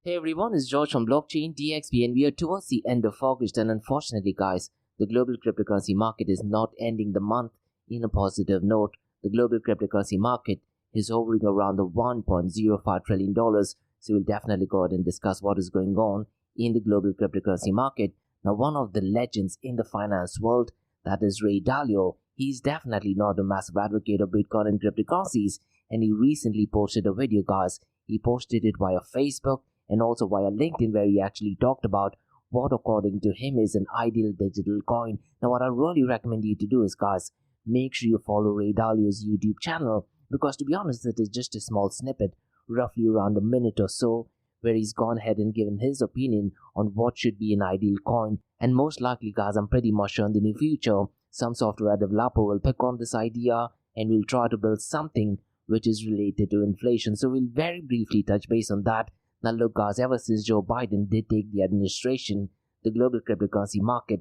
Hey everyone, it's George from Blockchain DXP and we are towards the end of August and unfortunately guys, the global cryptocurrency market is not ending the month in a positive note. The global cryptocurrency market is hovering around the $1.05 trillion, so we'll definitely go ahead and discuss what is going on in the global cryptocurrency market. Now one of the legends in the finance world, that is Ray Dalio, he's definitely not a massive advocate of Bitcoin and cryptocurrencies, and he recently posted a video guys. He posted it via Facebook and also via LinkedIn where he actually talked about what according to him is an ideal digital coin. Now what I really recommend you to do is guys, make sure you follow Ray Dalio's YouTube channel because to be honest it is just a small snippet, roughly around a minute or so, where he's gone ahead and given his opinion on what should be an ideal coin. And most likely guys, I'm pretty much sure in the near future, some software developer will pick on this idea and will try to build something which is related to inflation. So we'll very briefly touch base on that. Now look guys, ever since Joe Biden did take the administration, the global cryptocurrency market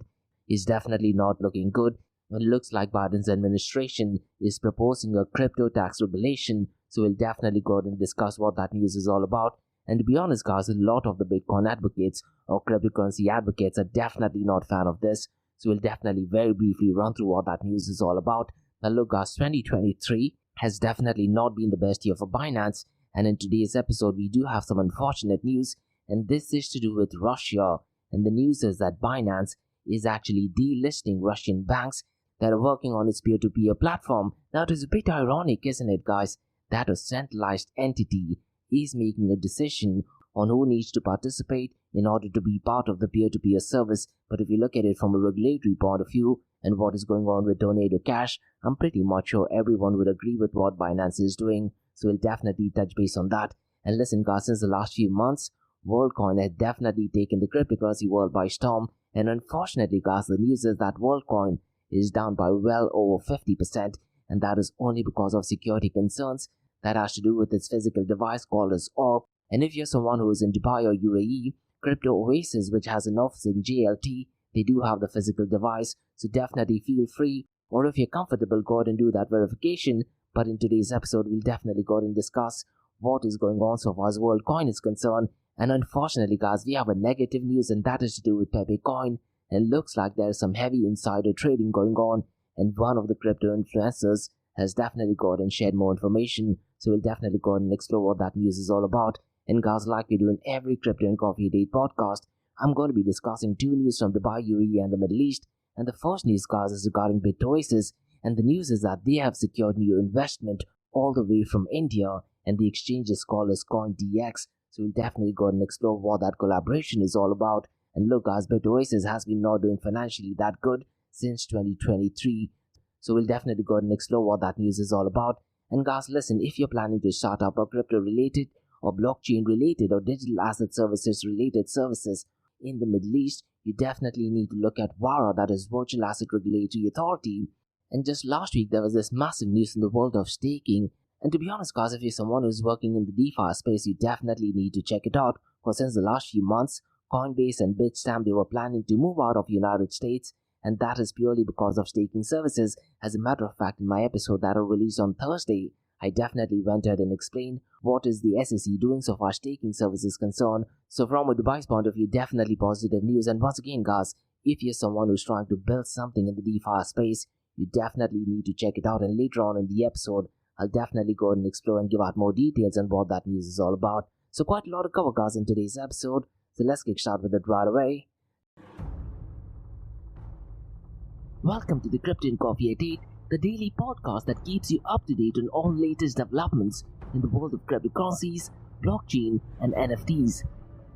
is definitely not looking good. It looks like Biden's administration is proposing a crypto tax regulation, so we'll definitely go ahead and discuss what that news is all about. And to be honest guys, a lot of the Bitcoin advocates or cryptocurrency advocates are definitely not fan of this, so we'll definitely very briefly run through what that news is all about. Now look guys, 2023 has definitely not been the best year for Binance, and in today's episode we do have some unfortunate news, and this is to do with Russia. And the news is that Binance is actually delisting Russian banks that are working on its peer-to-peer platform. Now it is a bit ironic, isn't it guys, that a centralized entity is making a decision on who needs to participate in order to be part of the peer-to-peer service. But if you look at it from a regulatory point of view and what is going on with Tornado Cash, I'm pretty much sure everyone would agree with what Binance is doing. So we'll definitely touch base on that. And listen guys, since the last few months, WorldCoin has definitely taken the cryptocurrency world by storm. And unfortunately guys, the news is that WorldCoin is down by well over 50%. And that is only because of security concerns that has to do with its physical device called as Orb. And if you're someone who is in Dubai or UAE, Crypto Oasis, which has an office in JLT, they do have the physical device, so definitely feel free, or if you're comfortable, go ahead and do that verification. But in today's episode, we'll definitely go ahead and discuss what is going on so far as WorldCoin is concerned. And unfortunately guys, we have a negative news, and that is to do with Pepecoin. And it looks like there's some heavy insider trading going on, and one of the crypto influencers has definitely gone and shared more information, so we'll definitely go ahead and explore what that news is all about. And guys, like we do in every Crypto and Coffee Date podcast, I'm going to be discussing two news from Dubai, UAE and the Middle East. And the first news guys is regarding Oasis, and the news is that they have secured new investment all the way from India, and the exchange is called as CoinDX, so we'll definitely go ahead and explore what that collaboration is all about. And look guys, Oasis has been not doing financially that good since 2023. So we'll definitely go ahead and explore what that news is all about. And guys, listen, if you're planning to start up a crypto related or blockchain related or digital asset services related services in the Middle East, you definitely need to look at VARA, that is Virtual Asset Regulatory Authority. And just last week there was this massive news in the world of staking. And to be honest guys, if you're someone who's working in the DeFi space, you definitely need to check it out. Because since the last few months, Coinbase and Bitstamp, they were planning to move out of the United States, and that is purely because of staking services. As a matter of fact, in my episode that I released on Thursday, I definitely went ahead and explained what is the SEC doing so far staking services concerned. So from a Dubai's point of view, definitely positive news. And once again guys, if you're someone who's trying to build something in the DeFi space, you definitely need to check it out. And later on in the episode, I'll definitely go ahead and explore and give out more details on what that news is all about. So quite a lot to cover guys in today's episode, so let's get started with it right away. Welcome to the Crypto and Coffee Date, the daily podcast that keeps you up to date on all latest developments in the world of cryptocurrencies, blockchain, and NFTs.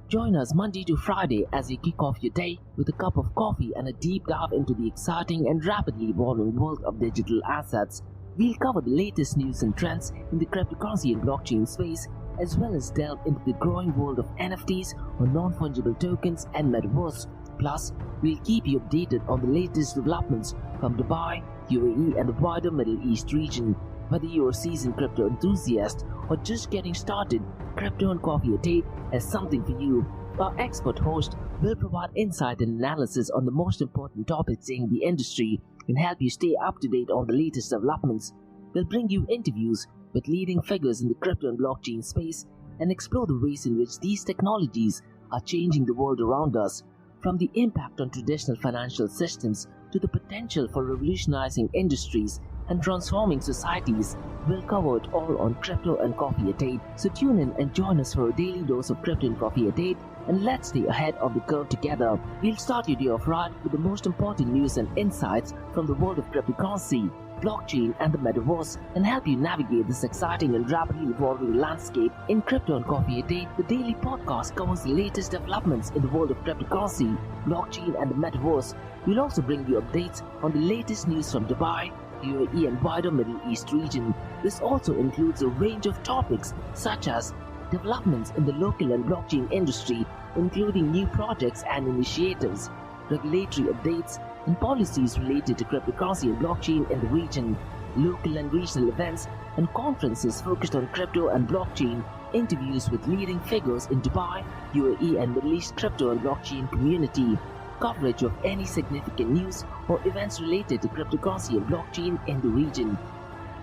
Join us Monday to Friday as we kick off your day with a cup of coffee and a deep dive into the exciting and rapidly evolving world of digital assets. We'll cover the latest news and trends in the cryptocurrency and blockchain space, as well as delve into the growing world of NFTs or non-fungible tokens and Metaverse. Plus, we'll keep you updated on the latest developments from Dubai, UAE and the wider Middle East region. Whether you're a seasoned crypto enthusiast or just getting started, Crypto and Coffee Date has something for you. Our expert host will provide insight and analysis on the most important topics in the industry and help you stay up to date on the latest developments. We'll bring you interviews with leading figures in the crypto and blockchain space and explore the ways in which these technologies are changing the world around us, from the impact on traditional financial systems to the potential for revolutionizing industries and transforming societies. We'll cover it all on Crypto and Coffee at 8. So tune in and join us for a daily dose of Crypto and Coffee at 8, and let's stay ahead of the curve together. We'll start your day off right with the most important news and insights from the world of cryptocurrency, blockchain, and the Metaverse, and help you navigate this exciting and rapidly evolving landscape. In Crypto and Coffee at 8, the daily podcast covers the latest developments in the world of cryptocurrency, blockchain, and the Metaverse. We'll also bring you updates on the latest news from Dubai, UAE, and wider Middle East region. This also includes a range of topics such as developments in the local and blockchain industry, including new projects and initiatives, regulatory updates, and policies related to cryptocurrency and blockchain in the region, local and regional events and conferences focused on crypto and blockchain, interviews with leading figures in Dubai, UAE, and Middle East crypto and blockchain community, coverage of any significant news or events related to cryptocurrency and blockchain in the region.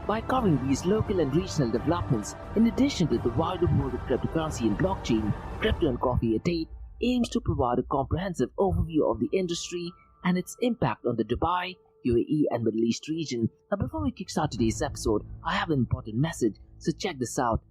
By covering these local and regional developments, in addition to the wider world of cryptocurrency and blockchain, Crypto and Coffee at 8 aims to provide a comprehensive overview of the industry and its impact on the Dubai, UAE, and Middle East region. Now, before we kickstart today's episode, I have an important message, so check this out.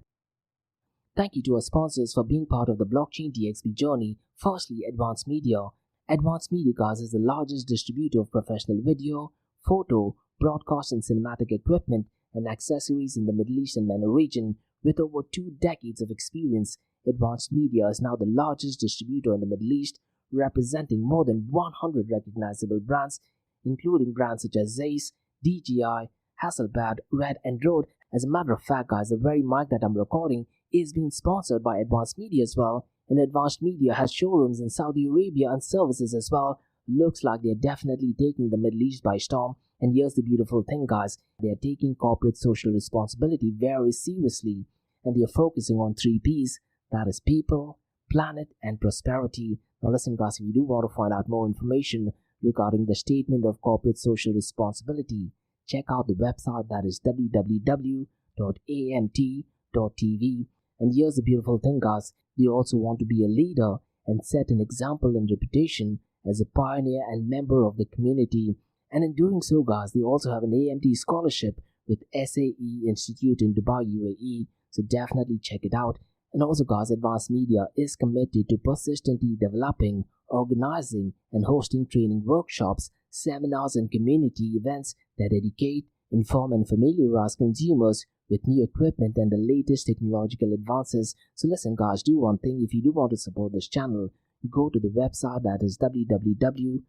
Thank you to our sponsors for being part of the blockchain DXB journey. Firstly, Advanced Media. Advanced Media, guys, is the largest distributor of professional video, photo, broadcast, and cinematic equipment and accessories in the Middle East and MENA region. With over 2 decades of experience, Advanced Media is now the largest distributor in the Middle East, representing more than 100 recognizable brands, including brands such as Zeiss, DJI, Hasselblad, Red, and Rode. As a matter of fact, guys, the very mic that I'm recording is being sponsored by Advanced Media as well. And Advanced Media has showrooms in Saudi Arabia and services as well. Looks like they're definitely taking the Middle East by storm. And here's the beautiful thing, guys. They're taking corporate social responsibility very seriously. And they're focusing on 3 Ps. That is people, planet, and prosperity. Now listen, guys, if you do want to find out more information regarding the statement of corporate social responsibility, check out the website, that is www.amt.tv. And here's the beautiful thing, guys. They also want to be a leader and set an example and reputation as a pioneer and member of the community. And in doing so, guys, they also have an AMT scholarship with SAE Institute in Dubai, UAE. So definitely check it out. And also, guys, Advanced Media is committed to persistently developing, organizing, and hosting training workshops, seminars, and community events that educate, inform, and familiarize consumers with new equipment and the latest technological advances. So listen, guys, do one thing. If you do want to support this channel, go to the website, that is www.amt.tv,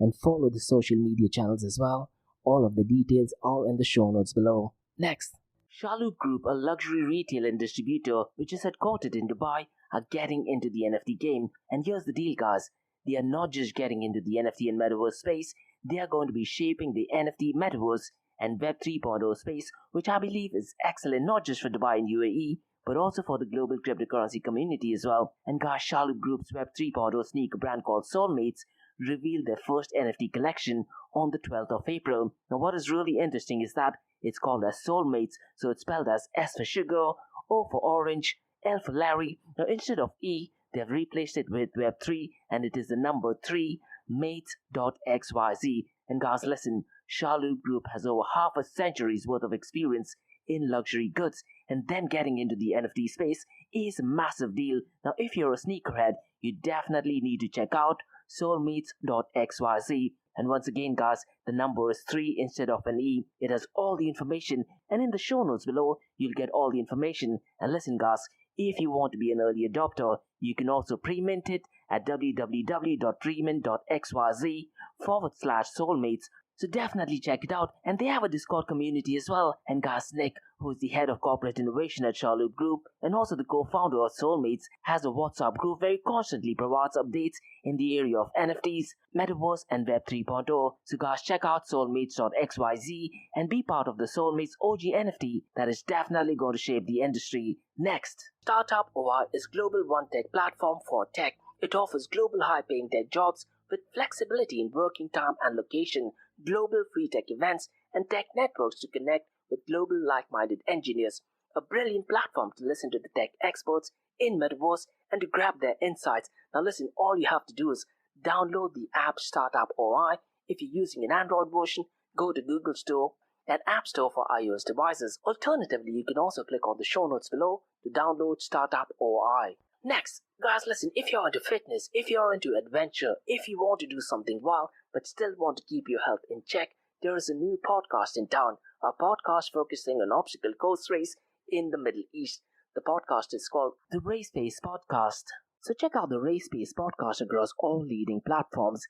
and follow the social media channels as well. All of the details are in the show notes below. Next, Shalu Group, a luxury retail and distributor which is headquartered in Dubai, are getting into the NFT game. And here's the deal, guys. They are not just getting into the NFT and Metaverse space, they are going to be shaping the NFT, Metaverse, and Web 3.0 space, which I believe is excellent not just for Dubai and UAE, but also for the global cryptocurrency community as well. And guys, Shalu Group's Web 3.0 sneaker brand called Soulmates revealed their first NFT collection on the 12th of April. Now what is really interesting is that it's called as Soulmates, so it's spelled as S for sugar, O for orange, L for Larry. Now instead of E, they've replaced it with Web3, and it is the number 3, mates.xyz. And guys, listen, Shalu Group has over half a century's worth of experience in luxury goods, and them getting into the NFT space is a massive deal. Now if you're a sneakerhead, you definitely need to check out soulmates.xyz. And once again, guys, the number is 3 instead of an E. It has all the information, and in the show notes below, you'll get all the information. And listen, guys, if you want to be an early adopter, you can also pre-mint it at www.premint.xyz/soulmates. So definitely check it out. And they have a Discord community as well. And guys, Nick, who is the head of corporate innovation at Shalu Group and also the co-founder of Soulmates, has a WhatsApp group where he constantly provides updates in the area of NFTs, Metaverse, and Web 3.0. So guys, check out soulmates.xyz and be part of the Soulmates OG NFT that is definitely going to shape the industry. Next, Startup OI is global one-tech platform for tech. It offers global high-paying tech jobs with flexibility in working time and location, global free tech events, and tech networks to connect with global like-minded engineers. a brilliant platform to listen to the tech experts in Metaverse and to grab their insights. Now listen, all you have to do is download the app Startup OI. If you're using an Android version, go to Google Store and App Store for iOS devices. Alternatively, you can also click on the show notes below to download Startup OI. Next, guys, listen, if you're into fitness, if you're into adventure, if you want to do something wild but still want to keep your health in check, there is a new podcast in town, a podcast focusing on obstacle course race in the Middle East. The podcast is called the Race Pace Podcast. So check out the Race Pace Podcast across all leading platforms.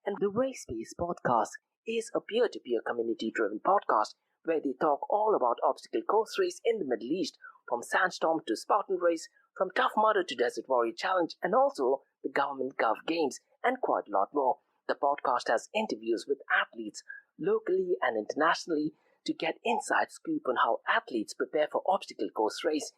And the Race Pace Podcast is a peer-to-peer community-driven podcast where they talk all about obstacle course race in the Middle East, from Sandstorm to Spartan Race, from Tough Mudder to Desert Warrior Challenge, and also the Government Gov Games, and quite a lot more. The podcast has interviews with athletes locally and internationally to get inside scoop on how athletes prepare for obstacle course race.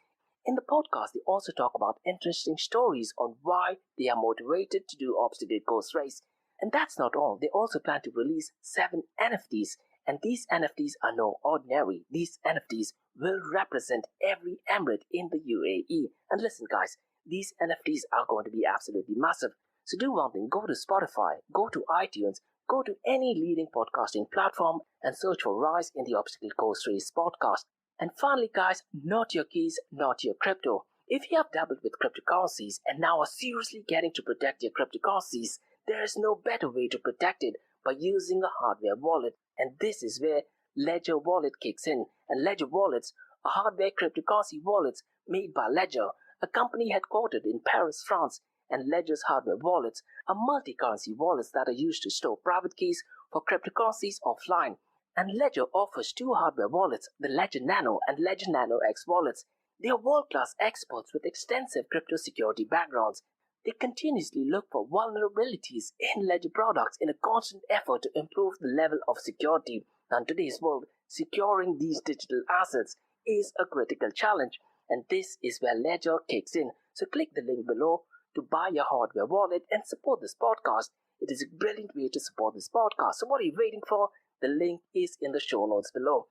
In the podcast, they also talk about interesting stories on why they are motivated to do obstacle course race. And that's not all. They also plan to release 7 NFTs. And these NFTs are no ordinary. These NFTs will represent every emirate in the UAE. And listen, guys, these NFTs are going to be absolutely massive. So do one thing, go to Spotify, go to iTunes, go to any leading podcasting platform and search for Rise in the Obstacle Course Race podcast. And finally, guys, not your keys, not your crypto. If you have dabbled with cryptocurrencies and now are seriously getting to protect your cryptocurrencies, there is no better way to protect it by using a hardware wallet. And this is where Ledger Wallet kicks in. And Ledger Wallets are hardware cryptocurrency wallets made by Ledger, a company headquartered in Paris, France. And Ledger's hardware wallets are multi-currency wallets that are used to store private keys for cryptocurrencies offline. And Ledger offers 2 hardware wallets, the Ledger Nano and Ledger Nano X wallets. They are world-class experts with extensive crypto security backgrounds. They continuously look for vulnerabilities in Ledger products in a constant effort to improve the level of security. Now, in today's world, securing these digital assets is a critical challenge, and this is where Ledger kicks in. So click the link below to buy your hardware wallet and support this podcast. It is a brilliant way to support this podcast. So what are you waiting for? The link is in the show notes below.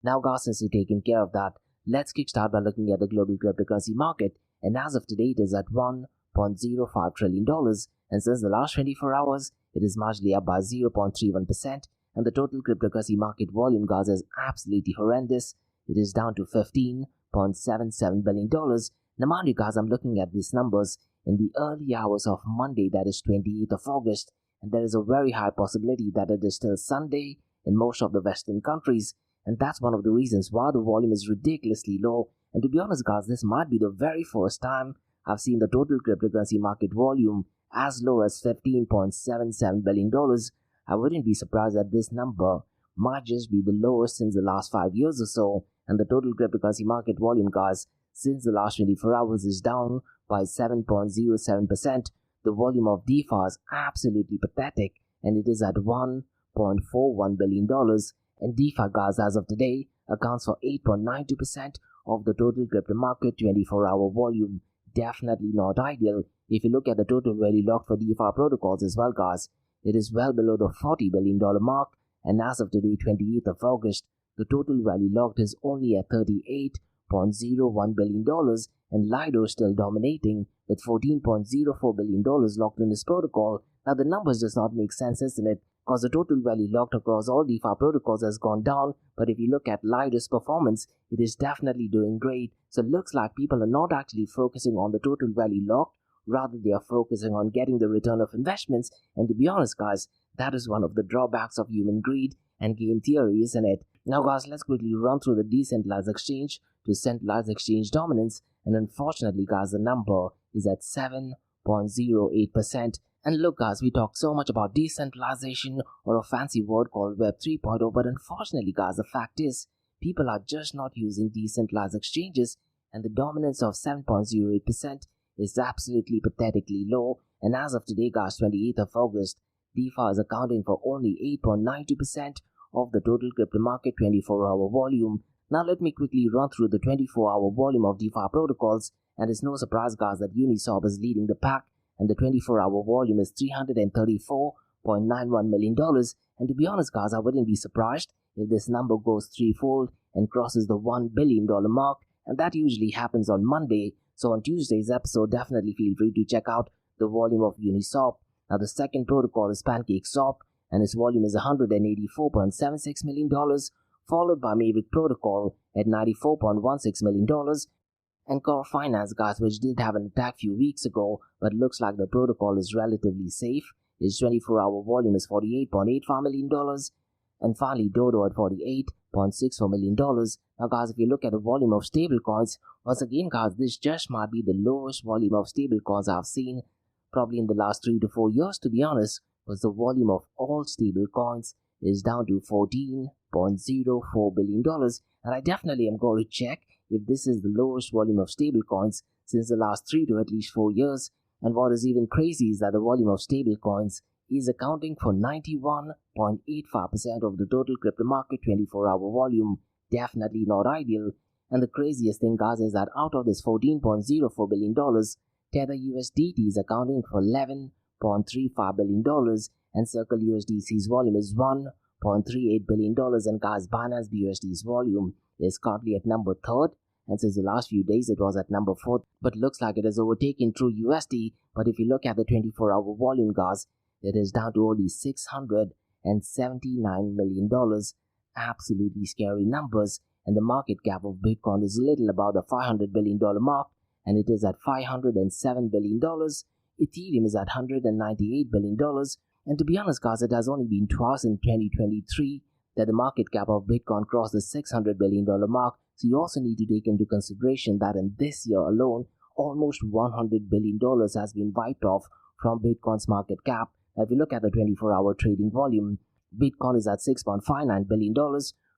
Now, guys, since you've taken care of that, let's kickstart by looking at the global cryptocurrency market. And as of today, it is at $1.05 trillion. And since the last 24 hours, it is marginally up by 0.31%. And the total cryptocurrency market volume, guys, is absolutely horrendous. It is down to $15.77 billion. Now, mind you, guys, I'm looking at these numbers in the early hours of Monday, that is 28th of August. And there is a very high possibility that it is still Sunday in most of the Western countries. And that's one of the reasons why the volume is ridiculously low. And to be honest, guys, this might be the very first time I've seen the total cryptocurrency market volume as low as $15.77 billion. I wouldn't be surprised that this number might just be the lowest since the last 5 years or so. And the total cryptocurrency market volume, guys, since the last 24 hours is down by 7.07%. The volume of DeFi is absolutely pathetic, and it is at $1.41 billion. And DeFi, guys, as of today, accounts for 8.92% of the total crypto market 24-hour volume. Definitely not ideal. If you look at the total value locked for DeFi protocols as well, guys, it is well below the $40 billion mark. And as of today, 28th of August, the total value locked is only at $38.01 billion, and Lido is still dominating with $14.04 billion locked in this protocol. Now, the numbers does not make sense, isn't it? Because the total value locked across all DeFi protocols has gone down, but if you look at Lido's performance, it is definitely doing great. So it looks like people are not actually focusing on the total value locked, rather they are focusing on getting the return of investments. And to be honest, guys, that is one of the drawbacks of human greed and game theory, isn't it? Now, guys, let's quickly run through the decentralized exchange to centralized exchange dominance. And unfortunately, guys, the number is at 7.08%. And look, guys, we talk so much about decentralization, or a fancy word called Web 3.0, but unfortunately, guys, the fact is, people are just not using decentralized exchanges, and the dominance of 7.08% is absolutely pathetically low. And as of today, guys, 28th of August, DeFi is accounting for only 8.92% of the total crypto market 24-hour volume. Now let me quickly run through the 24-hour volume of DeFi protocols, and it's no surprise, guys, that Uniswap is leading the pack, and the 24-hour volume is $334.91 million. And to be honest, guys, I wouldn't be surprised if this number goes threefold and crosses the $1 billion mark. and that usually happens on Monday. So on Tuesday's episode, definitely feel free to check out the volume of Uniswap. Now the second protocol is PancakeSwap, and its volume is $184.76 million, followed by Mavic Protocol at $94.16 million, and Core Finance, guys, which did have an attack few weeks ago, but looks like the protocol is relatively safe. Its 24-hour volume is $48.85 million, and finally Dodo at $48.64 million. Now, guys, if you look at the volume of stablecoins, once again, guys, this just might be the lowest volume of stablecoins I've seen probably in the last 3 to 4 years, to be honest, because the volume of all stablecoins is down to $14.04 billion, and I definitely am going to check if this is the lowest volume of stablecoins since the last 3 to at least 4 years. And what is even crazy is that the volume of stablecoins is accounting for 91.85% of the total crypto market 24-hour volume. Definitely not ideal. And the craziest thing, guys, is that out of this $14.04 billion, Tether USDT is accounting for $11.35 billion, and Circle USDC's volume is $1.38 billion, and guys, Binance BUSD's volume is currently at number 3rd, and since the last few days it was at number 4th, but looks like it has overtaken True USD. But if you look at the 24-hour volume, guys, it is down to only $679 million. Absolutely scary numbers. And the market cap of Bitcoin is little about the $500 billion mark, and it is at $507 billion. Ethereum is at $198 billion. And to be honest, guys, it has only been twice in 2023 that the market cap of Bitcoin crossed the $600 billion mark. So you also need to take into consideration that in this year alone, almost $100 billion has been wiped off from Bitcoin's market cap. Now, if you look at the 24-hour trading volume, Bitcoin is at $6.59 billion,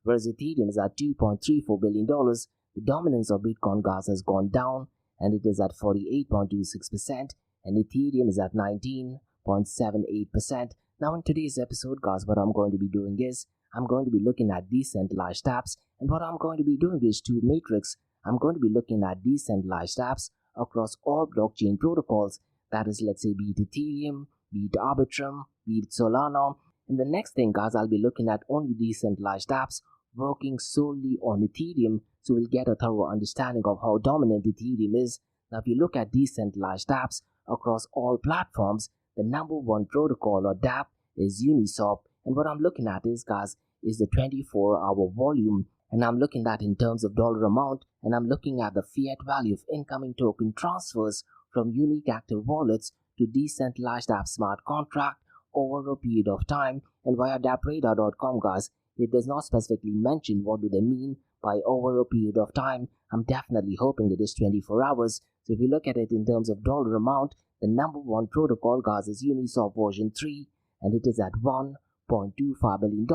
whereas Ethereum is at $2.34 billion. The dominance of Bitcoin, guys, has gone down, and it is at 48.26%, and Ethereum is at 19.78%. Now, in today's episode, guys, what I'm going to be doing is I'm going to be looking at decentralized apps, and what I'm going to be doing is two metrics. I'm going to be looking at decentralized apps across all blockchain protocols. That is, let's say, be it Ethereum, be it Arbitrum, be it Solana. And the next thing, guys, I'll be looking at only decentralized apps working solely on Ethereum, so we'll get a thorough understanding of how dominant Ethereum is. Now, if you look at decentralized apps across all platforms, the number one protocol or dApp is Uniswap. And what I'm looking at is, guys, is the 24-hour volume, and I'm looking at in terms of dollar amount, and I'm looking at the fiat value of incoming token transfers from unique active wallets to decentralized app smart contract over a period of time. And via dappradar.com, guys, it does not specifically mention what do they mean by over a period of time. I'm definitely hoping it is 24 hours. So if you look at it in terms of dollar amount, the number one protocol, guys, is Uniswap version 3, and it is at $1.25 billion.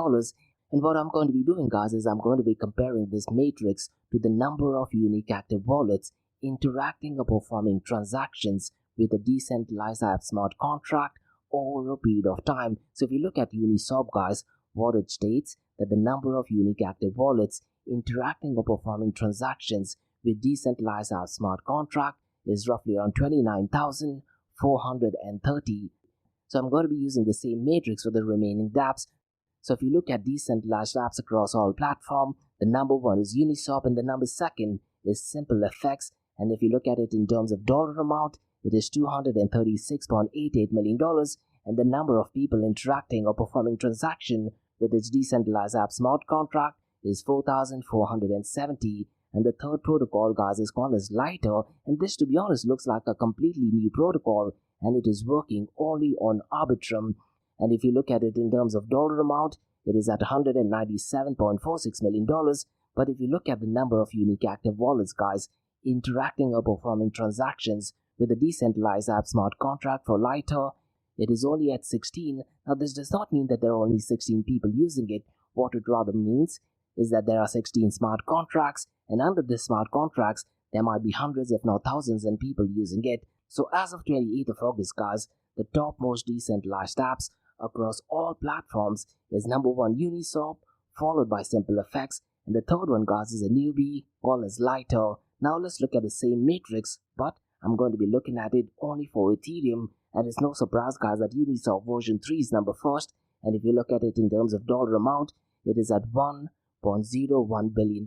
And what I'm going to be doing, guys, is I'm going to be comparing this matrix to the number of unique active wallets interacting or performing transactions with a decentralized app smart contract over a period of time. So if you look at Uniswap, guys, what it states that the number of unique active wallets interacting or performing transactions with decentralized app smart contract is roughly around 29,430. So I'm going to be using the same matrix for the remaining dApps. So if you look at decentralized apps across all platforms, the number one is Uniswap and the number second is SimpleFX. And if you look at it in terms of dollar amount, it is $236.88 million, and the number of people interacting or performing transaction with its decentralized app smart contract is 4,470. And the third protocol, guys, is called as Lighter, and this, to be honest, looks like a completely new protocol, and it is working only on Arbitrum. And if you look at it in terms of dollar amount, it is at $197.46 million. But if you look at the number of unique active wallets, guys, interacting or performing transactions with the decentralized app smart contract for Lighter, it is only at 16. Now, this does not mean that there are only 16 people using it. What it rather means is that there are 16 smart contracts, and under the smart contracts, there might be hundreds, if not thousands, of people using it. So as of 28th of August, guys, the topmost decentralized apps across all platforms is number one Uniswap, followed by SimpleFX, and the third one, guys, is a newbie called as Lighter. Now let's look at the same matrix, but I'm going to be looking at it only for Ethereum, and it's no surprise, guys, that Uniswap version 3 is number first, and if you look at it in terms of dollar amount, it is at $1.01 billion,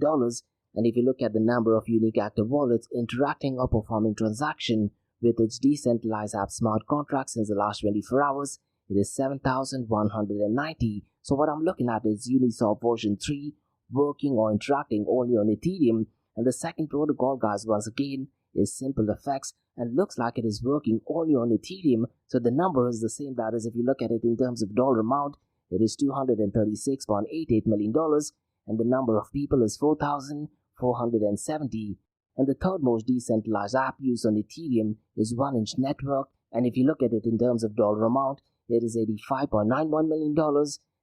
And if you look at the number of unique active wallets interacting or performing transaction with its decentralized app smart contracts since the last 24 hours, it is 7,190. So what I'm looking at is Uniswap version 3 working or interacting only on Ethereum. And the second protocol, guys, once again, is Simple FX and looks like it is working only on Ethereum. So the number is the same. That is, if you look at it in terms of dollar amount, it is $236.88 million, and the number of people is 4,470. And the third most decentralized app used on Ethereum is 1inch Network, and if you look at it in terms of dollar amount, it is $85.91 million,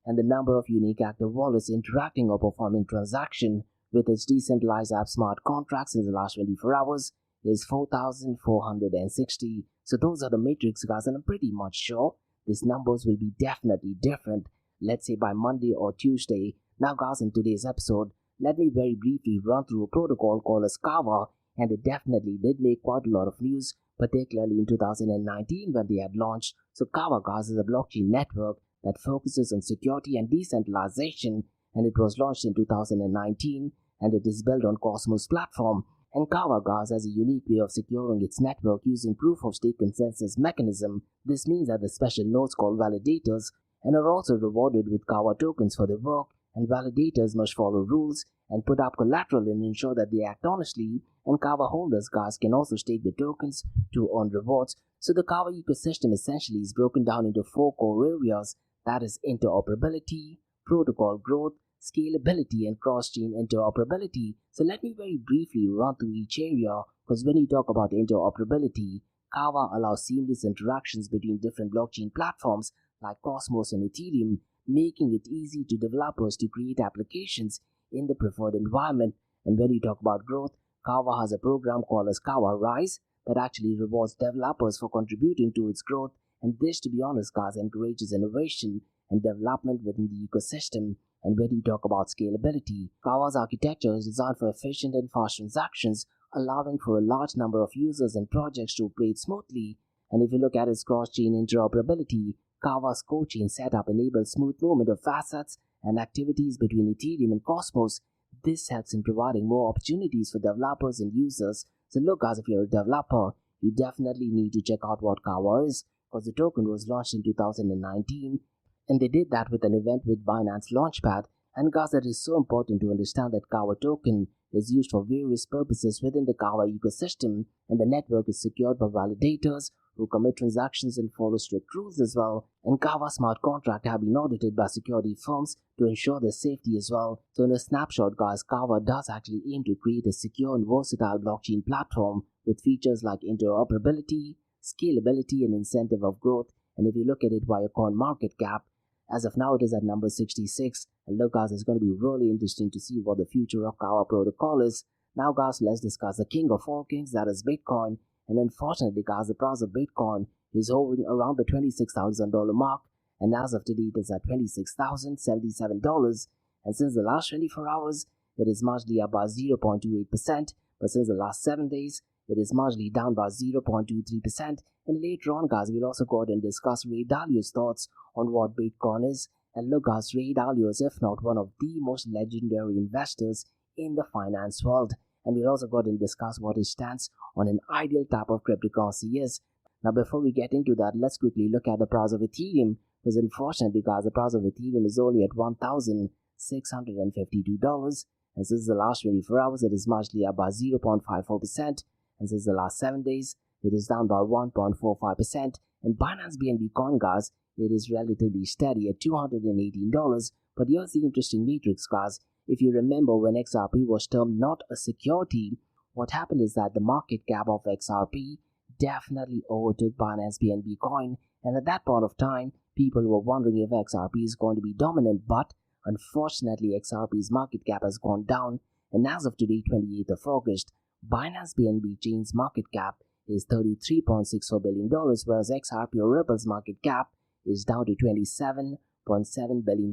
and the number of unique active wallets interacting or performing transaction with its decentralized app smart contracts in the last 24 hours is 4,460. So those are the metrics, guys, and I'm pretty much sure these numbers will be definitely different, let's say by Monday or Tuesday. Now, guys, in today's episode, let me very briefly run through a protocol called as VARA, and it definitely did make quite a lot of news, particularly in 2019 when they had launched. So VARA, guys, is a blockchain network that focuses on security and decentralization, and it was launched in 2019, and it is built on Cosmos platform. And VARA, guys, has a unique way of securing its network using proof-of-stake consensus mechanism. This means that the special nodes called validators and are also rewarded with VARA tokens for their work, and validators must follow rules and put up collateral and ensure that they act honestly, and VARA holders, guys, can also stake the tokens to earn rewards. So the VARA ecosystem essentially is broken down into 4 core areas, that is interoperability, protocol growth, scalability, and cross-chain interoperability. So let me very briefly run through each area, because when you talk about interoperability, VARA allows seamless interactions between different blockchain platforms like Cosmos and Ethereum, making it easy to developers to create applications in the preferred environment. And when you talk about growth, VARA has a program called as VARA Rise that actually rewards developers for contributing to its growth, and this, to be honest, guys, encourages innovation and development within the ecosystem. And when you talk about scalability, VARA's architecture is designed for efficient and fast transactions, allowing for a large number of users and projects to operate smoothly. And if you look at its cross-chain interoperability, VARA's core-chain setup enables smooth movement of assets and activities between Ethereum and Cosmos. This helps in providing more opportunities for developers and users. So look, guys, if you're a developer, you definitely need to check out what VARA is, because the token was launched in 2019, and they did that with an event with Binance Launchpad. And guys, that is so important to understand that VARA token is used for various purposes within the VARA ecosystem, and the network is secured by validators who commit transactions and follow strict rules as well. And VARA smart contract have been audited by security firms to ensure their safety as well. So in a snapshot, guys, VARA does actually aim to create a secure and versatile blockchain platform with features like interoperability, scalability, and incentive of growth. And if you look at it via coin market cap, as of now, it is at number 66. And look, guys, it's going to be really interesting to see what the future of VARA protocol is. Now, guys, let's discuss the king of all kings, that is Bitcoin. And unfortunately, guys, the price of Bitcoin is hovering around the $26,000 mark. And as of today, it is at $26,077. And since the last 24 hours, it is marginally up by 0.28%. But since the last 7 days, it is marginally down by 0.23%. And later on, guys, we'll also go ahead and discuss Ray Dalio's thoughts on what Bitcoin is. And look, guys, Ray Dalio is, if not one of the most legendary investors in the finance world. And we'll also go ahead and discuss what his stance on an ideal type of cryptocurrency is. Now, before we get into that, let's quickly look at the price of Ethereum, because unfortunately, guys, the price of Ethereum is only at $1,652. And since the last 24 hours, it is marginally up by 0.54%. And since the last 7 days, it is down by 1.45%. And Binance BNB Coin, guys, it is relatively steady at $218. But here's the interesting matrix, guys. If you remember, when XRP was termed not a security, what happened is that the market cap of XRP definitely overtook Binance BNB Coin. And at that point of time, people were wondering if XRP is going to be dominant. But unfortunately, XRP's market cap has gone down. And as of today, 28th of August, Binance BNB Chain's market cap is $33.64 billion, whereas XRP or Ripple's market cap is down to $27.7 billion.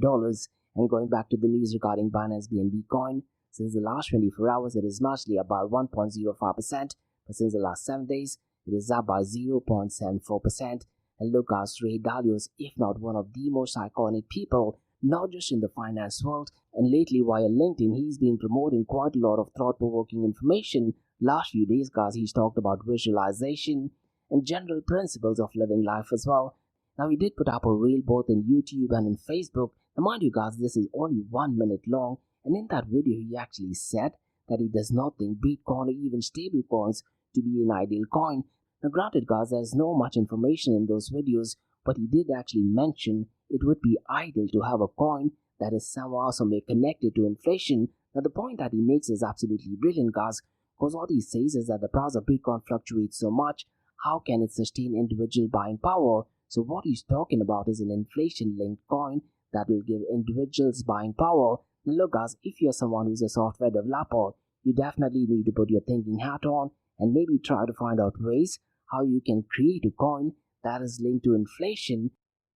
And going back to the news regarding Binance BNB Coin, since the last 24 hours, it is marginally up by 1.05%, but since the last 7 days, it is up by 0.74%. And look, guys, Ray Dalio is, if not one of the most iconic people not just in the finance world. And lately, via LinkedIn, he's been promoting quite a lot of thought-provoking information. Last few days, guys, he's talked about visualization and general principles of living life as well. Now, he did put up a reel both in YouTube and in Facebook. Now, mind you guys, this is only 1 minute long, and in that video, he actually said that he does not think Bitcoin or even stable coins to be an ideal coin. Now, granted, guys, there's no much information in those videos, but he did actually mention it would be ideal to have a coin that is somehow somewhere connected to inflation. Now, the point that he makes is absolutely brilliant, guys, because what he says is that the price of Bitcoin fluctuates so much, how can it sustain individual buying power? So what he's talking about is an inflation-linked coin that will give individuals buying power. Now look guys, if you're someone who's a software developer, you definitely need to put your thinking hat on and maybe try to find out ways how you can create a coin that is linked to inflation.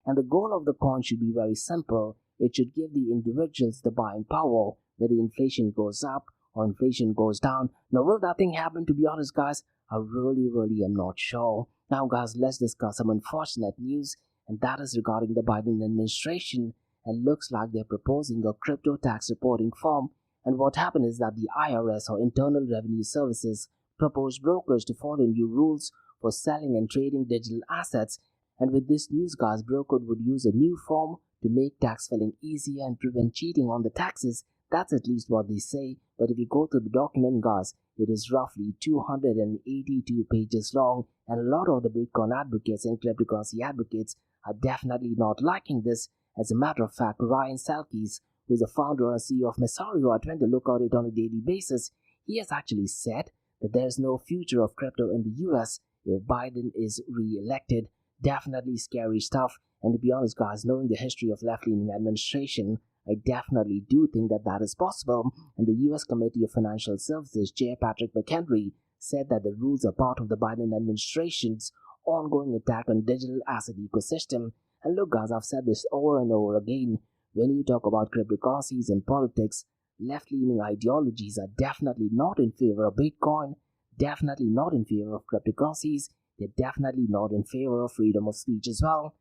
And the goal of the coin should be very simple. It should give the individuals the buying power whether inflation goes up or inflation goes down. Now will that thing happen? To be honest guys, I really am not sure. Now guys, let's discuss some unfortunate news, and that is regarding the Biden administration. And looks like they're proposing a crypto tax reporting form. And what happened is that the IRS, or Internal Revenue Services, proposed brokers to follow new rules for selling and trading digital assets. And with this news, guys, brokers would use a new form to make tax filing easier and prevent cheating on the taxes. That's at least what they say. But if you go to the document, guys, it is roughly 282 pages long, and a lot of the Bitcoin advocates and cryptocurrency advocates are definitely not liking this. As a matter of fact, Ryan Selkis, who is the founder and CEO of Messari, who I tend to look at it on a daily basis, he has actually said that there's no future of crypto in the US if Biden is re-elected. Definitely scary stuff. And to be honest, guys, knowing the history of left-leaning administration, I definitely do think that that is possible. And the US Committee of Financial Services Chair Patrick McHenry said that the rules are part of the Biden administration's ongoing attack on digital asset ecosystem. And look guys, I've said this over and over again, when you talk about cryptocurrencies and politics, left-leaning ideologies are definitely not in favor of Bitcoin, definitely not in favor of cryptocurrencies, they're definitely not in favor of freedom of speech as well.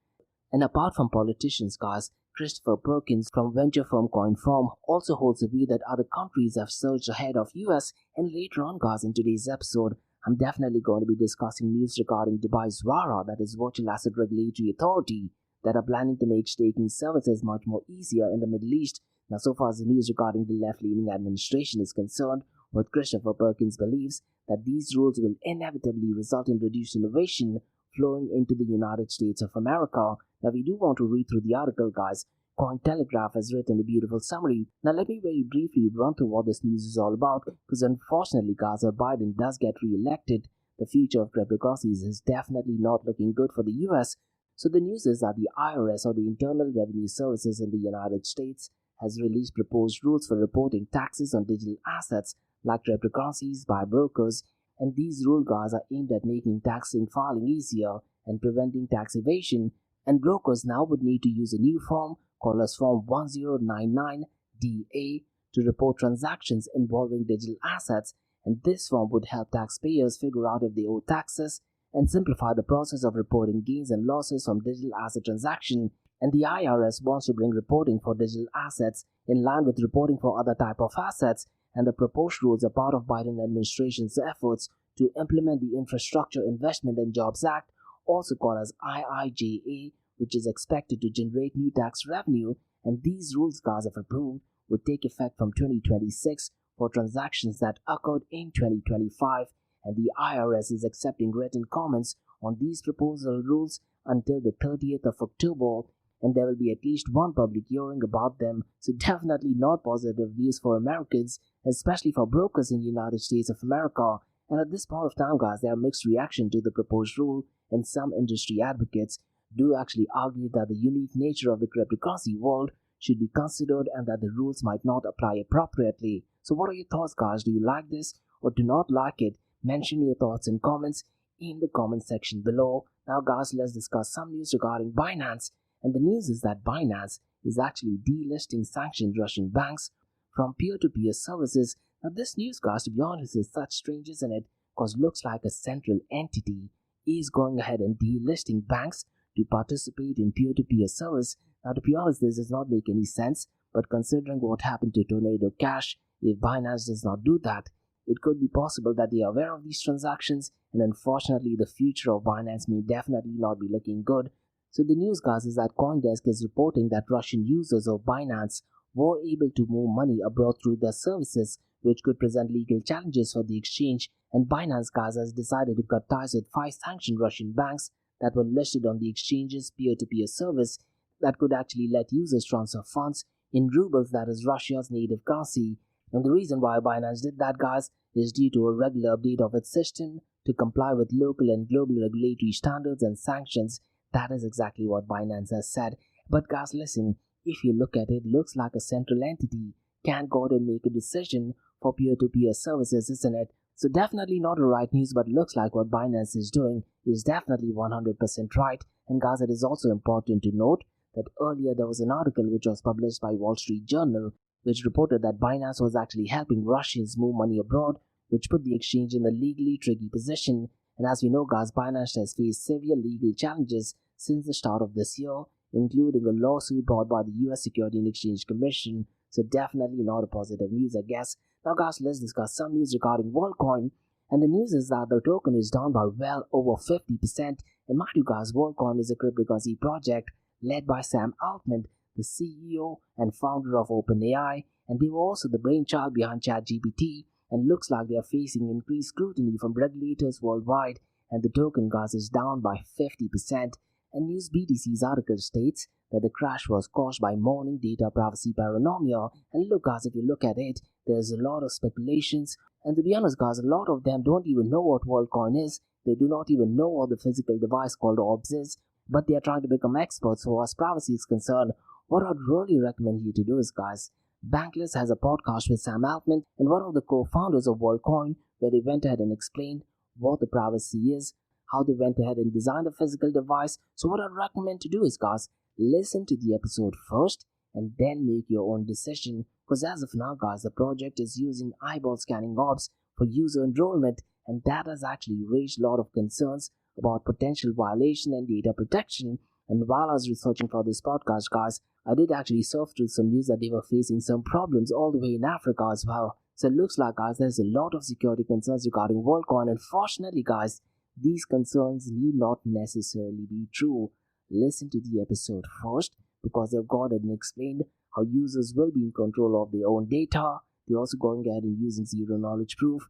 And apart from politicians guys, Christopher Perkins from venture firm CoinFirm also holds the view that other countries have surged ahead of US. And later on guys, in today's episode, I'm definitely going to be discussing news regarding Dubai's VARA, that is Virtual Asset Regulatory Authority, that are planning to make staking services much more easier in the Middle East. Now, so far as the news regarding the left-leaning administration is concerned, what Christopher Perkins believes that these rules will inevitably result in reduced innovation flowing into the United States of America. Now, we do want to read through the article, guys. Cointelegraph has written a beautiful summary. Now, let me very briefly run through what this news is all about, because unfortunately, guys, if Biden does get re-elected, the future of cryptocurrencies is definitely not looking good for the US. So the news is that the IRS, or the Internal Revenue Services in the United States, has released proposed rules for reporting taxes on digital assets like cryptocurrencies by brokers, and these rule guides are aimed at making taxing filing easier and preventing tax evasion. And brokers now would need to use a new form called as Form 1099-DA to report transactions involving digital assets, and this form would help taxpayers figure out if they owe taxes and simplify the process of reporting gains and losses from digital asset transactions. And the IRS wants to bring reporting for digital assets in line with reporting for other type of assets, and the proposed rules are part of Biden administration's efforts to implement the Infrastructure Investment and Jobs Act, also called as IIJA, which is expected to generate new tax revenue. And these rules, guys, if approved, would take effect from 2026 for transactions that occurred in 2025. And the IRS is accepting written comments on these proposal rules until the 30th of October, and there will be at least one public hearing about them. So definitely not positive news for Americans, especially for brokers in the United States of America. And at this point of time, guys, there are mixed reaction to the proposed rule, and some industry advocates do actually argue that the unique nature of the cryptocurrency world should be considered and that the rules might not apply appropriately. So what are your thoughts, guys? Do you like this or do not like it? Mention your thoughts and comments in the comment section below. Now guys, let's discuss some news regarding Binance. And the news is that Binance is actually delisting sanctioned Russian banks from peer-to-peer services. Now this news, guys, to be honest, is such strange, isn't it? Because looks like a central entity is going ahead and delisting banks to participate in peer-to-peer service. Now, to be honest, this does not make any sense, but considering what happened to Tornado Cash, if Binance does not do that, it could be possible that they are aware of these transactions, and unfortunately, the future of Binance may definitely not be looking good. So the news, guys, is that CoinDesk is reporting that Russian users of Binance were able to move money abroad through their services, which could present legal challenges for the exchange. And Binance, guys, has decided to cut ties with 5 sanctioned Russian banks that were listed on the exchange's peer-to-peer service that could actually let users transfer funds in rubles, that is Russia's native currency. And the reason why Binance did that, guys, is due to a regular update of its system to comply with local and global regulatory standards and sanctions. That is exactly what Binance has said. But guys, listen, if you look at it, looks like a central entity can't go and make a decision for peer-to-peer services, isn't it? So definitely not the right news, but looks like what Binance is doing is definitely 100% right. And guys, it is also important to note that earlier there was an article which was published by Wall Street Journal which reported that Binance was actually helping Russians move money abroad, which put the exchange in a legally tricky position. And as we know, guys, Binance has faced severe legal challenges since the start of this year, including a lawsuit brought by the US Securities and Exchange Commission. So definitely not a positive news, I guess. Now, guys, let's discuss some news regarding WorldCoin. And the news is that the token is down by well over 50%. And mind you, guys, WorldCoin is a cryptocurrency project led by Sam Altman, the CEO and founder of OpenAI, and they were also the brainchild behind ChatGPT, and looks like they are facing increased scrutiny from regulators worldwide, and the token, guys, is down by 50%. And News BTC's article states that the crash was caused by morning data privacy paranoia. And look, guys, if you look at it, there's a lot of speculations, and to be honest, guys, a lot of them don't even know what WorldCoin is. They do not even know what the physical device called Orbs is, but they are trying to become experts. So as privacy is concerned, what I'd really recommend you to do is, guys, Bankless has a podcast with Sam Altman and one of the co-founders of WorldCoin, where they went ahead and explained what the privacy is, how they went ahead and designed a physical device. So what I'd recommend to do is, guys, listen to the episode first and then make your own decision, because as of now, guys, the project is using eyeball scanning orbs for user enrollment, and that has actually raised a lot of concerns about potential violation and data protection. And while I was researching for this podcast, guys, I did actually surf through some news that they were facing some problems all the way in Africa as well. So it looks like, guys, there's a lot of security concerns regarding WorldCoin. Unfortunately, guys, these concerns need not necessarily be true. Listen to the episode first, because they've gone and explained how users will be in control of their own data. They're also going ahead and using zero knowledge proof,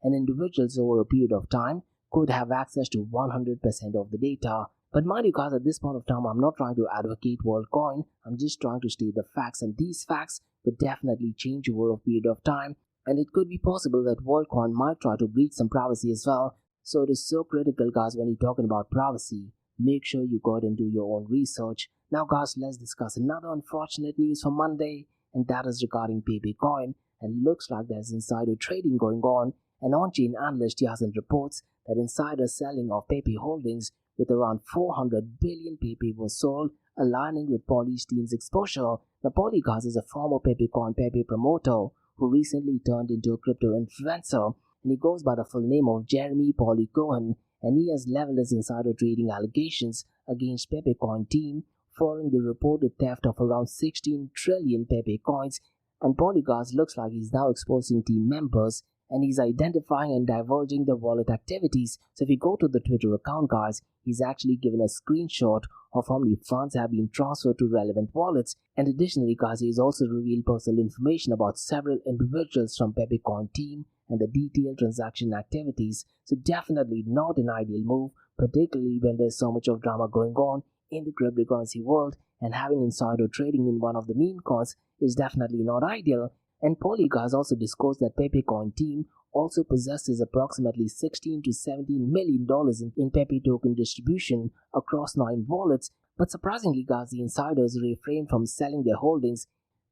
and individuals over a period of time could have access to 100% of the data. But mind you, guys, at this point of time, I'm not trying to advocate WorldCoin. I'm just trying to state the facts, and these facts could definitely change over a period of time. And it could be possible that WorldCoin might try to breach some privacy as well. So it is so critical, guys, when you're talking about privacy. Make sure you go ahead and do your own research. Now, guys, let's discuss another unfortunate news for Monday, and that is regarding Pepecoin. And looks like there's insider trading going on. An on-chain analyst Yasin reports that insider selling of Pepe holdings with around 400 billion Pepe was sold, aligning with Poly's team's exposure. Now, Poly, guys, is a former Pepecoin Pepe promoter who recently turned into a crypto influencer, and he goes by the full name of Jeremy Poly Cohen, and he has leveled his insider trading allegations against Pepecoin team following the reported theft of around 16 trillion Pepe coins. And Poly, guys, looks like he's now exposing team members, and he's identifying and divulging the wallet activities. So if you go to the Twitter account, guys, he's actually given a screenshot of how many funds have been transferred to relevant wallets. And additionally, guys, he's also revealed personal information about several individuals from Pepecoin team and the detailed transaction activities. So definitely not an ideal move, particularly when there's so much of drama going on in the cryptocurrency world, and having insider trading in one of the meme coins is definitely not ideal. And Poly, guys, also disclosed that Pepecoin team also possesses approximately $16 to $17 million in Pepe token distribution across 9 wallets. But surprisingly, guys, the insiders refrain from selling their holdings.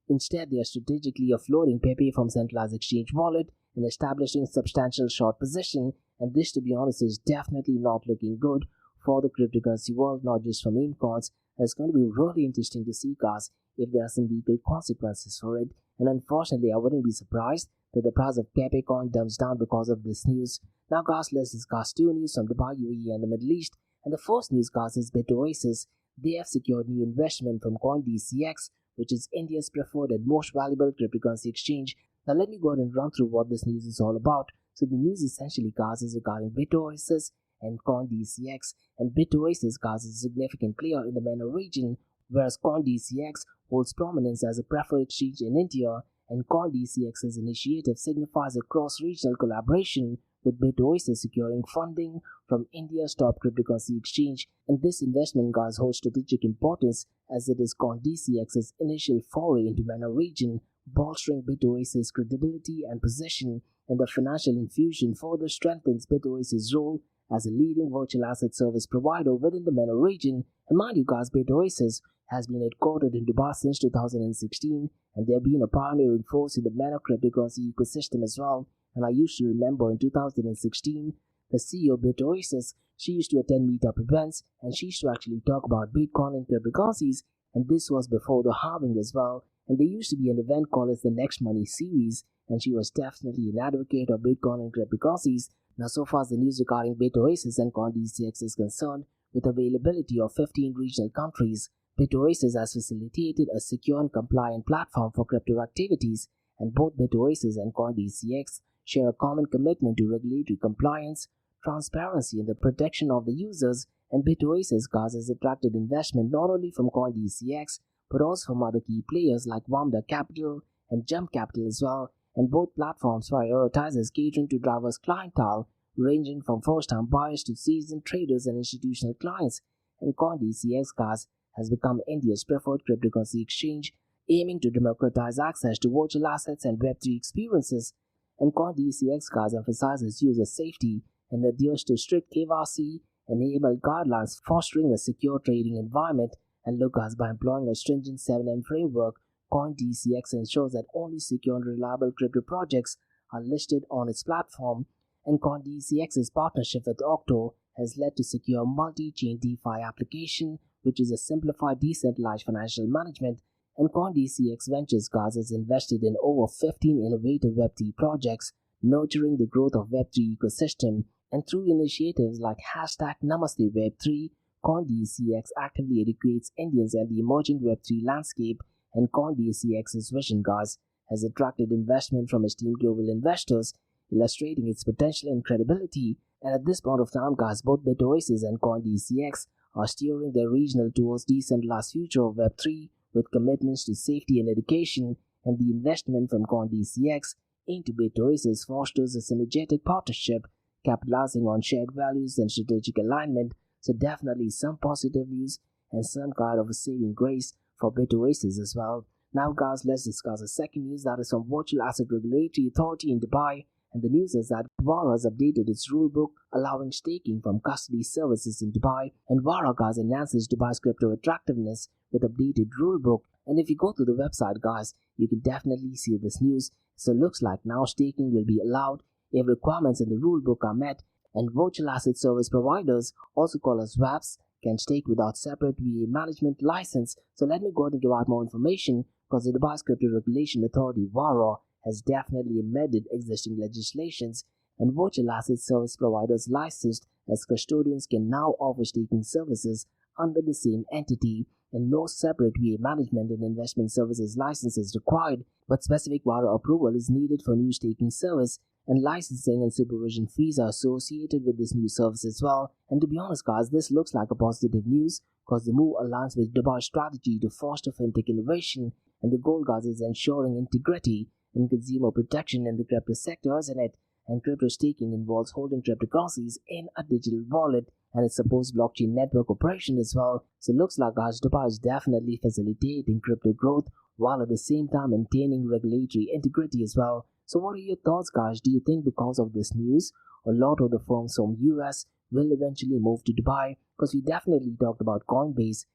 Instead, they are strategically offloading Pepe from centralized exchange wallet and establishing substantial short position. And this, to be honest, is definitely not looking good for the cryptocurrency world, not just for meme coins. It's going to be really interesting to see, guys, if there are some legal consequences for it. And unfortunately, I wouldn't be surprised that the price of Pepecoin dumps down because of this news. Now, guys, let's discuss 2 news from Dubai, UAE, and the Middle East. And the first news, guys, is BitOasis. They have secured new investment from CoinDCX, which is India's preferred and most valuable cryptocurrency exchange. Now let me go ahead and run through what this news is all about. So the news essentially, guys, is regarding BitOasis and CoinDCX, and BitOasis, guys, is a significant player in the MENA region, whereas CoinDCX holds prominence as a preferred exchange in India, and CoinDCX's initiative signifies a cross-regional collaboration with BitOasis securing funding from India's top cryptocurrency exchange. And this investment, guys, holds strategic importance as it is CoinDCX's initial foray into MENA region, bolstering BitOasis' credibility and position, and the financial infusion further strengthens BitOasis' role as a leading virtual asset service provider within the MENA region. And mind you, guys, BitOasis has been headquartered in Dubai since 2016, and they've been a pioneering force in the MENA cryptocurrency ecosystem as well. And I used to remember in 2016, the CEO of BitOasis, she used to attend meetup events, and she used to actually talk about Bitcoin and cryptocurrencies, and this was before the halving as well. And there used to be an event called as the Next Money series, and she was definitely an advocate of Bitcoin and cryptocurrencies. Now, so far as the news regarding BitOasis and CoinDCX is concerned, with availability of 15 regional countries, BitOasis has facilitated a secure and compliant platform for crypto activities, and both BitOasis and CoinDCX share a common commitment to regulatory compliance, transparency, and the protection of the users. And BitOasis, guys, has attracted investment not only from CoinDCX but also from other key players like VARA Capital and Jump Capital as well. And both platforms prioritize catering to diverse clientele, ranging from first-time buyers to seasoned traders and institutional clients. And CoinDCX, guys, has become India's preferred cryptocurrency exchange, aiming to democratize access to virtual assets and Web3 experiences. And CoinDCX, guys, emphasizes user safety and adheres to strict KYC and AML guidelines, fostering a secure trading environment. And look, guys, by employing a stringent 7M framework, CoinDCX ensures that only secure and reliable crypto projects are listed on its platform. And CoinDCX's partnership with Octo has led to secure multi-chain DeFi application, which is a simplified decentralized financial management. And CoinDCX Ventures, guys, has invested in over 15 innovative Web3 projects, nurturing the growth of Web3 ecosystem. And through initiatives like #Namaste Web3, CoinDCX actively educates Indians and the emerging Web3 landscape. And CoinDCX's vision, guys, has attracted investment from esteemed global investors, illustrating its potential and credibility. And at this point of time, guys, both BitOasis and CoinDCX are steering their regional towards decentralized future of Web3 with commitments to safety and education. And the investment from CoinDCX into BitOasis fosters a synergetic partnership, capitalizing on shared values and strategic alignment. So definitely some positive news and some kind of a saving grace for BitOasis as well. Now, guys, let's discuss the second news, that is from Virtual Asset Regulatory Authority in Dubai. And the news is that VARA has updated its rulebook, allowing staking from custody services in Dubai. And VARA, guys, enhances Dubai's crypto attractiveness with updated rulebook. And if you go to the website, guys, you can definitely see this news. So it looks like now staking will be allowed if requirements in the rulebook are met. And virtual asset service providers, also called as VAPs, can stake without separate VA management license. So let me go ahead and give out more information, because the Dubai's Crypto Regulation Authority, VARA, has definitely amended existing legislations, and virtual asset service providers licensed as custodians can now offer staking services under the same entity, and no separate VA management and investment services license is required, but specific VARA approval is needed for new staking service, and licensing and supervision fees are associated with this new service as well. And to be honest, guys, this looks like a positive news, because the move aligns with Dubai's strategy to foster fintech innovation, and the goal, guys, is ensuring integrity and consumer protection in the crypto sector, isn't it? And crypto staking involves holding cryptocurrencies in a digital wallet, and it supports blockchain network operation as well. So it looks like, guys, Dubai is definitely facilitating crypto growth while at the same time maintaining regulatory integrity as well. So what are your thoughts, guys? Do you think because of this news, a lot of the firms from US will eventually move to Dubai? Because we definitely talked about Coinbase.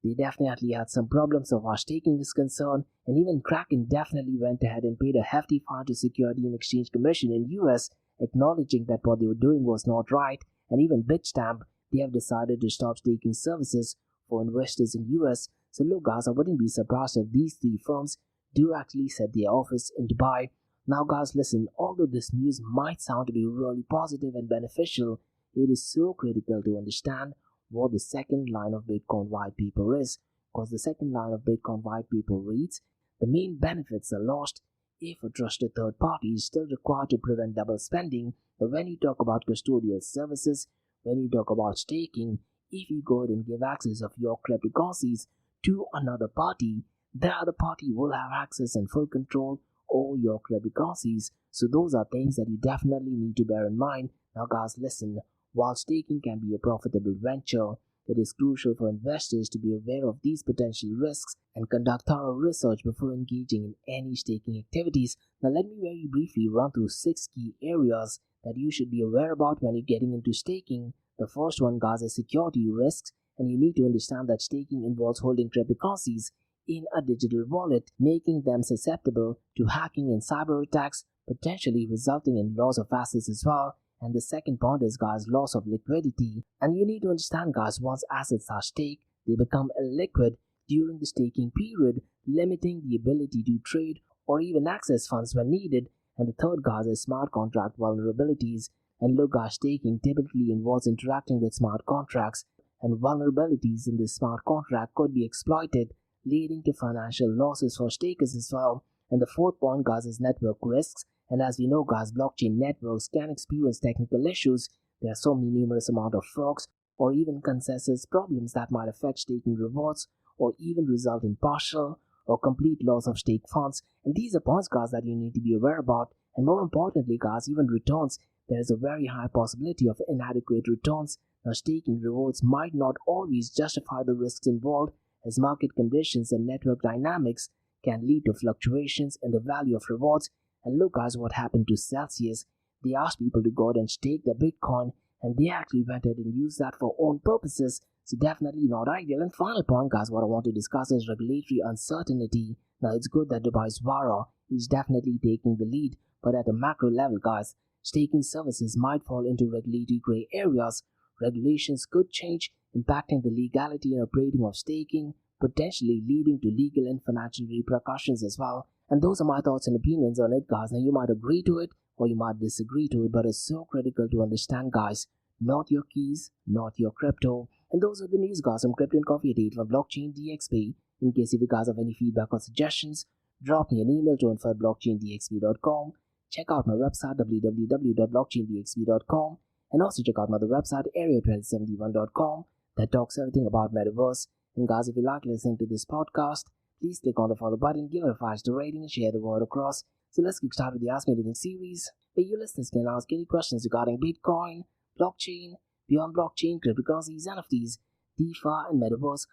They definitely had some problems of our staking is concerned, and even Kraken definitely went ahead and paid a hefty fine to Security and Exchange Commission in US, acknowledging that what they were doing was not right. And even Bitstamp, they have decided to stop staking services for investors in US. So look, guys, I wouldn't be surprised if these three firms do actually set their office in Dubai. Now, guys, listen, although this news might sound to be really positive and beneficial, it is so critical to understand what the second line of Bitcoin white paper is, because the second line of Bitcoin white paper reads, the main benefits are lost if a trusted third party is still required to prevent double spending. But when you talk about custodial services, when you talk about staking, if you go ahead and give access of your cryptocurrencies to another party, the other party will have access and full control over your cryptocurrencies. So those are things that you definitely need to bear in mind. Now guys, listen, while staking can be a profitable venture, it is crucial for investors to be aware of these potential risks and conduct thorough research before engaging in any staking activities. Now let me very briefly run through 6 key areas that you should be aware about when you're getting into staking. The first one, guys, is security risks, and you need to understand that staking involves holding cryptocurrencies in a digital wallet, making them susceptible to hacking and cyber attacks, potentially resulting in loss of assets as well. And the second point is, guys, loss of liquidity. And you need to understand, guys, once assets are staked, they become illiquid during the staking period, limiting the ability to trade or even access funds when needed. And the third, guys, is smart contract vulnerabilities. And look, guys, staking typically involves interacting with smart contracts, and vulnerabilities in this smart contract could be exploited, leading to financial losses for stakers as well. And the fourth point, guys, is network risks. And as we know, guys, blockchain networks can experience technical issues. There are so many numerous amount of forks or even consensus problems that might affect staking rewards or even result in partial or complete loss of stake funds. And these are points, guys, that you need to be aware about. And more importantly, guys, even returns. There is a very high possibility of inadequate returns. Now, staking rewards might not always justify the risks involved, as market conditions and network dynamics can lead to fluctuations in the value of rewards. And look, guys, what happened to Celsius. They asked people to go out and stake their Bitcoin, and they actually went ahead and used that for own purposes. So definitely not ideal. And final point, guys, what I want to discuss is regulatory uncertainty. Now, it's good that Dubai's VARA is definitely taking the lead, but at a macro level, guys, staking services might fall into regulatory gray areas. Regulations could change, impacting the legality and operating of staking, potentially leading to legal and financial repercussions as well. And those are my thoughts and opinions on it, guys. Now, you might agree to it or you might disagree to it, but it's so critical to understand, guys, not your keys, not your crypto. And those are the news, guys, from Crypto and Coffee Date from Blockchain DXP. In case if you guys have any feedback or suggestions, drop me an email to info@blockchaindxp.com. Check out my website www.blockchaindxp.com, and also check out my other website area2071.com that talks everything about Metaverse. And guys, if you like listening to this podcast, please click on the follow button, give it a 5-star rating, and share the word across. So let's get started with the Ask Me Anything series, where you listeners can ask any questions regarding Bitcoin, blockchain, beyond blockchain, cryptocurrencies, NFTs, DeFi, and Metaverse.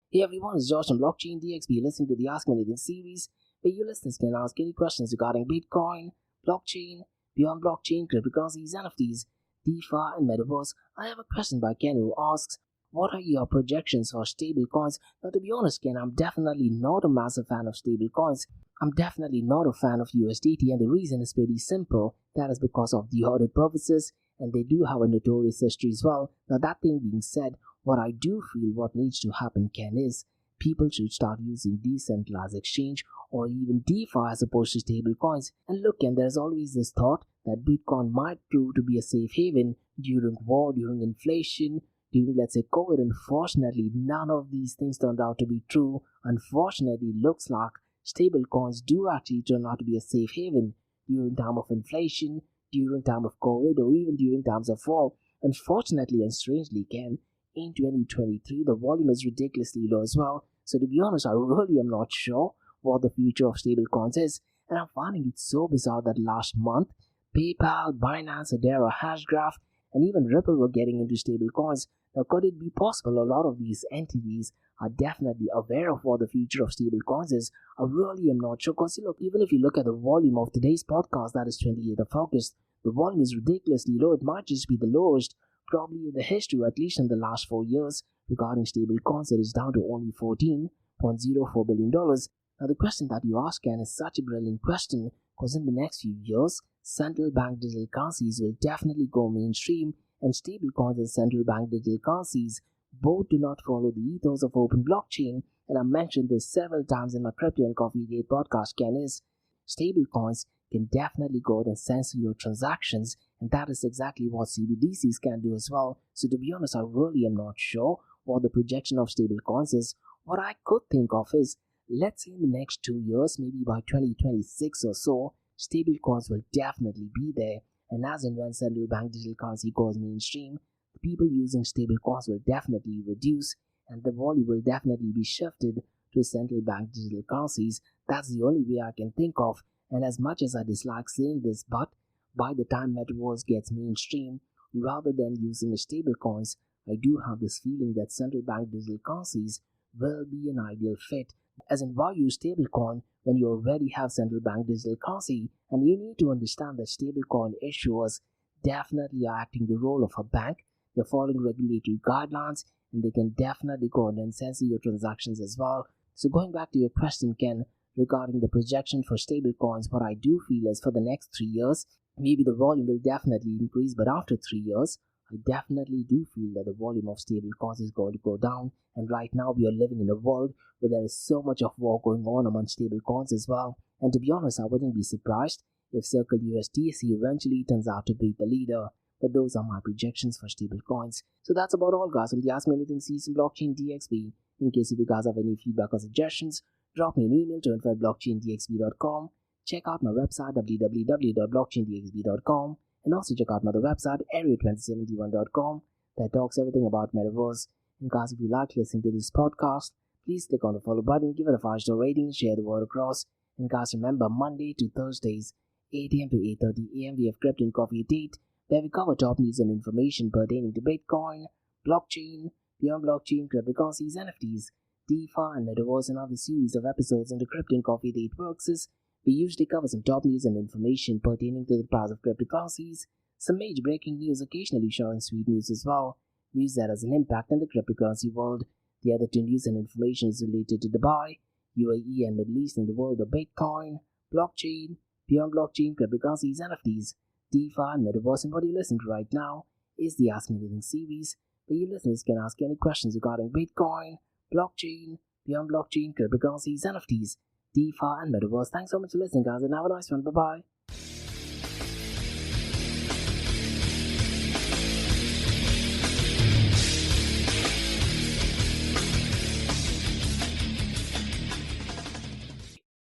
Hey everyone, it's Josh from Blockchain DXP, listening to the Ask Me Anything series, where you listeners can ask any questions regarding Bitcoin, blockchain, beyond blockchain, cryptocurrencies, NFTs, DeFi, and Metaverse. I have a question by Ken who asks, what are your projections for stable coins? Now, to be honest, Ken, I'm definitely not a massive fan of stable coins. I'm definitely not a fan of USDT, and the reason is pretty simple. That is because of the audit purposes, and they do have a notorious history as well. Now, that thing being said, what I do feel what needs to happen, Ken, is people should start using decentralized exchange or even DeFi as opposed to stable coins. And look, Ken, there's always this thought that Bitcoin might prove to be a safe haven during war, during inflation, during, let's say, COVID. Unfortunately, none of these things turned out to be true. Unfortunately, looks like stable coins do actually turn out to be a safe haven during time of inflation, during time of COVID, or even during times of war. Unfortunately and strangely, Ken, in 2023, the volume is ridiculously low as well. So to be honest, I really am not sure what the future of stablecoins is. And I'm finding it so bizarre that last month, PayPal, Binance, Hedera, Hashgraph, and even Ripple were getting into stablecoins. Now, could it be possible a lot of these entities are definitely aware of what the future of stablecoins is? I really am not sure, because look, even if you look at the volume of today's podcast, that is 28th of August, the volume is ridiculously low. It might just be the lowest probably in the history, at least in the last 4 years, regarding stablecoins. It is down to only $14.04 billion. Now, the question that you ask, Ken, is such a brilliant question, because in the next few years, central bank digital currencies will definitely go mainstream, and stablecoins and central bank digital currencies both do not follow the ethos of open blockchain, and I mentioned this several times in my Crypto and Coffee Date podcast, Ken, is stablecoins can definitely go ahead and censor your transactions, and that is exactly what CBDCs can do as well. So to be honest, I really am not sure what the projection of stablecoins is. What I could think of is, let's say in the next 2 years, maybe by 2026 or so, stablecoins will definitely be there. And as and when central bank digital currency goes mainstream, the people using stablecoins will definitely reduce, and the volume will definitely be shifted to central bank digital currencies. That's the only way I can think of. And as much as I dislike saying this, but by the time Metaverse gets mainstream, rather than using the stablecoins, I do have this feeling that central bank digital currencies will be an ideal fit. As in, why use stablecoin when you already have central bank digital currency? And you need to understand that stablecoin issuers definitely are acting the role of a bank. They're following regulatory guidelines, and they can definitely go on and censor your transactions as well. So going back to your question, Ken, regarding the projection for stablecoins, what I do feel is for the next 3 years, maybe the volume will definitely increase, but after 3 years, I definitely do feel that the volume of stablecoins is going to go down. And right now, we are living in a world where there is so much of war going on among stablecoins as well. And to be honest, I wouldn't be surprised if Circle USDC eventually turns out to be the leader. But those are my projections for stablecoins. So that's about all, guys, from the Ask Me Anything season Blockchain DXB. In case if you guys have any feedback or suggestions, drop me an email to info@blockchaindxb.com. Check out my website www.blockchaindxb.com, and also check out my other website area2071.com that talks everything about Metaverse. And guys, if you like listening to this podcast, please click on the follow button, give it a 5-star rating, and share the word across. And guys, remember, Monday to Thursdays, 8 a.m. to 8:30 a.m. we have Crypto and Coffee Date, where we cover top news and information pertaining to Bitcoin, blockchain, beyond blockchain, cryptocurrencies, NFTs, DeFi, and Metaverse. And other series of episodes on the Crypto and Coffee Date works is we usually cover some top news and information pertaining to the price of cryptocurrencies, some major breaking news, occasionally sharing sweet news as well, news that has an impact in the cryptocurrency world. The other two news and information is related to Dubai, UAE, and Middle East in the world of Bitcoin, blockchain, beyond blockchain, cryptocurrencies, NFTs, DeFi, and Metaverse. And what you're listening to right now is the Ask Me Anything series, where your listeners can ask any questions regarding Bitcoin, blockchain, beyond blockchain, cryptocurrencies, NFTs, DeFi, and Metaverse. Thanks so much for listening, guys, and have a nice one. Bye-bye.